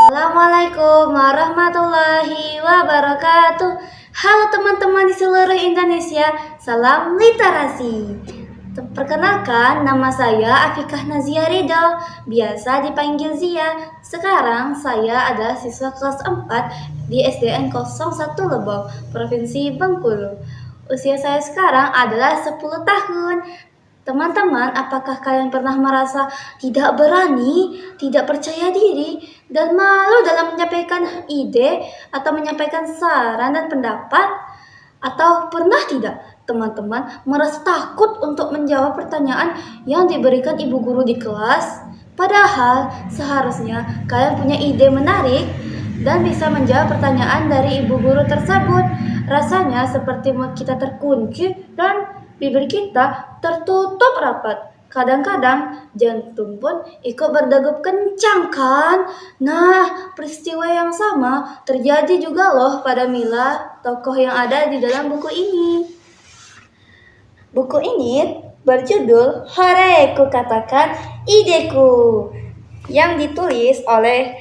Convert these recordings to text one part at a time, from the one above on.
Assalamualaikum warahmatullahi wabarakatuh. Halo teman-teman di seluruh Indonesia, salam literasi. Perkenalkan, nama saya Afikah Nazia Ridho, biasa dipanggil Zia. Sekarang saya adalah siswa kelas 4 di SDN 01 Lebong, Provinsi Bengkulu. Usia saya sekarang adalah 10 tahun. Teman-teman, apakah kalian pernah merasa tidak berani, tidak percaya diri, dan malu dalam menyampaikan ide atau menyampaikan saran dan pendapat? Atau pernah tidak teman-teman merasa takut untuk menjawab pertanyaan yang diberikan ibu guru di kelas? Padahal seharusnya kalian punya ide menarik dan bisa menjawab pertanyaan dari ibu guru tersebut. Rasanya seperti kita terkunci dan bibir kita tertutup rapat. Kadang-kadang jantung pun ikut berdegup kencang kan? Nah, peristiwa yang sama terjadi juga loh pada Mila, tokoh yang ada di dalam buku ini. Buku ini berjudul Hore Ku Katakan Ideku, yang ditulis oleh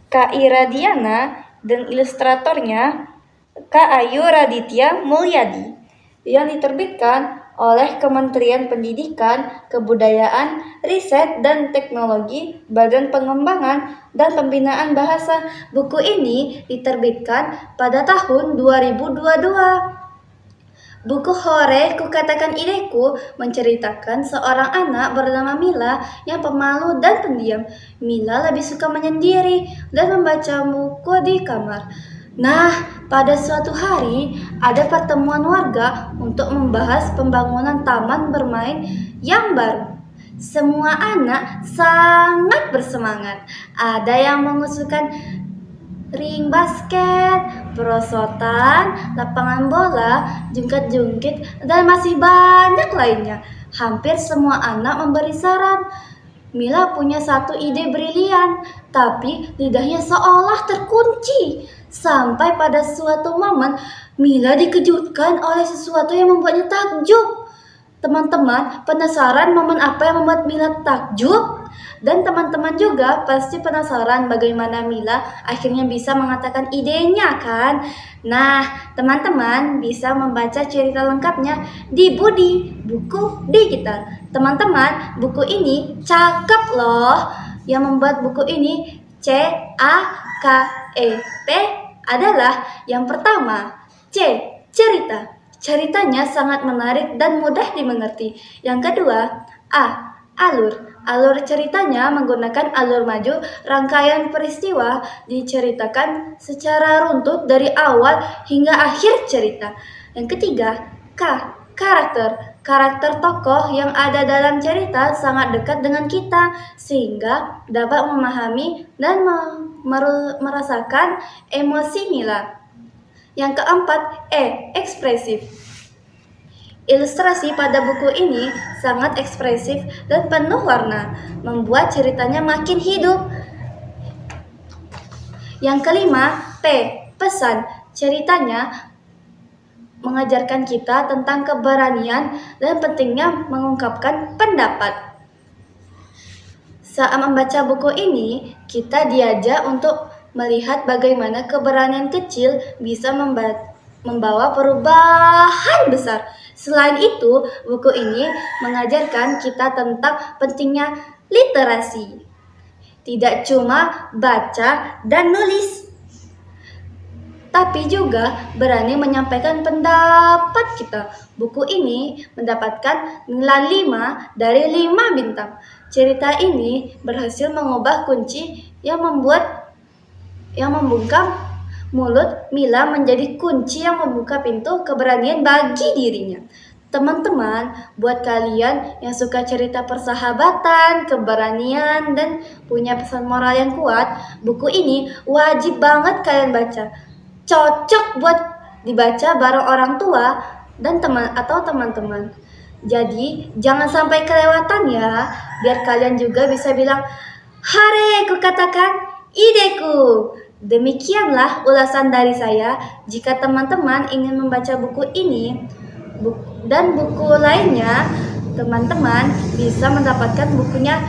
Kak Ira Diana dan ilustratornya Kak Ayu Raditya Mulyadi, yang diterbitkan oleh Kementerian Pendidikan, Kebudayaan, Riset dan Teknologi, Badan Pengembangan dan Pembinaan Bahasa. Buku ini diterbitkan pada tahun 2022. Buku Hore Ku Katakan Ideku menceritakan seorang anak bernama Mila yang pemalu dan pendiam. Mila lebih suka menyendiri dan membaca buku di kamar. Nah, pada suatu hari ada pertemuan warga untuk membahas pembangunan taman bermain yang baru. Semua anak sangat bersemangat. Ada yang mengusulkan ring basket, perosotan, lapangan bola, jungkit-jungkit, dan masih banyak lainnya. Hampir semua anak memberi saran. Mila punya satu ide brilian, tapi lidahnya seolah terkunci. Sampai pada suatu momen, Mila dikejutkan oleh sesuatu yang membuatnya takjub. Teman-teman, penasaran momen apa yang membuat Mila takjub? Dan teman-teman juga pasti penasaran bagaimana Mila akhirnya bisa mengatakan idenya kan? Nah, teman-teman bisa membaca cerita lengkapnya di Budi, buku digital. Teman-teman, buku ini cakep loh. Yang membuat buku ini CAKEP adalah yang pertama, C. Cerita. Ceritanya sangat menarik dan mudah dimengerti. Yang kedua, A. Alur. Alur ceritanya menggunakan alur maju, rangkaian peristiwa diceritakan secara runtut dari awal hingga akhir cerita. Yang ketiga, K. Karakter. Karakter tokoh yang ada dalam cerita sangat dekat dengan kita, sehingga dapat memahami dan merasakan emosi Mila. Yang keempat, E. Ekspresif. Ilustrasi pada buku ini sangat ekspresif dan penuh warna, membuat ceritanya makin hidup. Yang kelima, P. Pesan. Ceritanya mengajarkan kita tentang keberanian dan pentingnya mengungkapkan pendapat. Saat membaca buku ini, kita diajak untuk melihat bagaimana keberanian kecil bisa membawa perubahan besar. Selain itu, buku ini mengajarkan kita tentang pentingnya literasi. Tidak cuma baca dan nulis, tapi juga berani menyampaikan pendapat kita. Buku ini mendapatkan nilai 5 dari 5 bintang. Cerita ini berhasil mengubah kunci yang membungkam mulut Mila menjadi kunci yang membuka pintu keberanian bagi dirinya. Teman-teman, buat kalian yang suka cerita persahabatan, keberanian, dan punya pesan moral yang kuat, buku ini wajib banget kalian baca. Cocok buat dibaca bareng orang tua dan teman-teman. Jadi, jangan sampai kelewatan ya, biar kalian juga bisa bilang, "Hore, ku katakan ideku." Demikianlah ulasan dari saya. Jika teman-teman ingin membaca buku ini dan buku lainnya, teman-teman bisa mendapatkan bukunya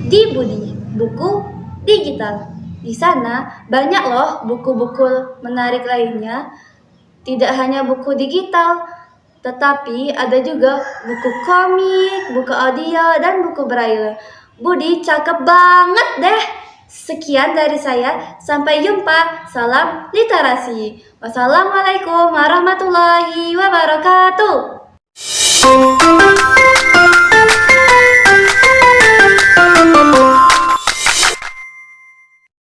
di Budi, buku digital. Di sana banyak loh buku-buku menarik lainnya. Tidak hanya buku digital, tetapi ada juga buku komik, buku audio, dan buku braille. Budi, cakep banget deh. Sekian dari saya. Sampai jumpa. Salam literasi. Wassalamualaikum warahmatullahi wabarakatuh.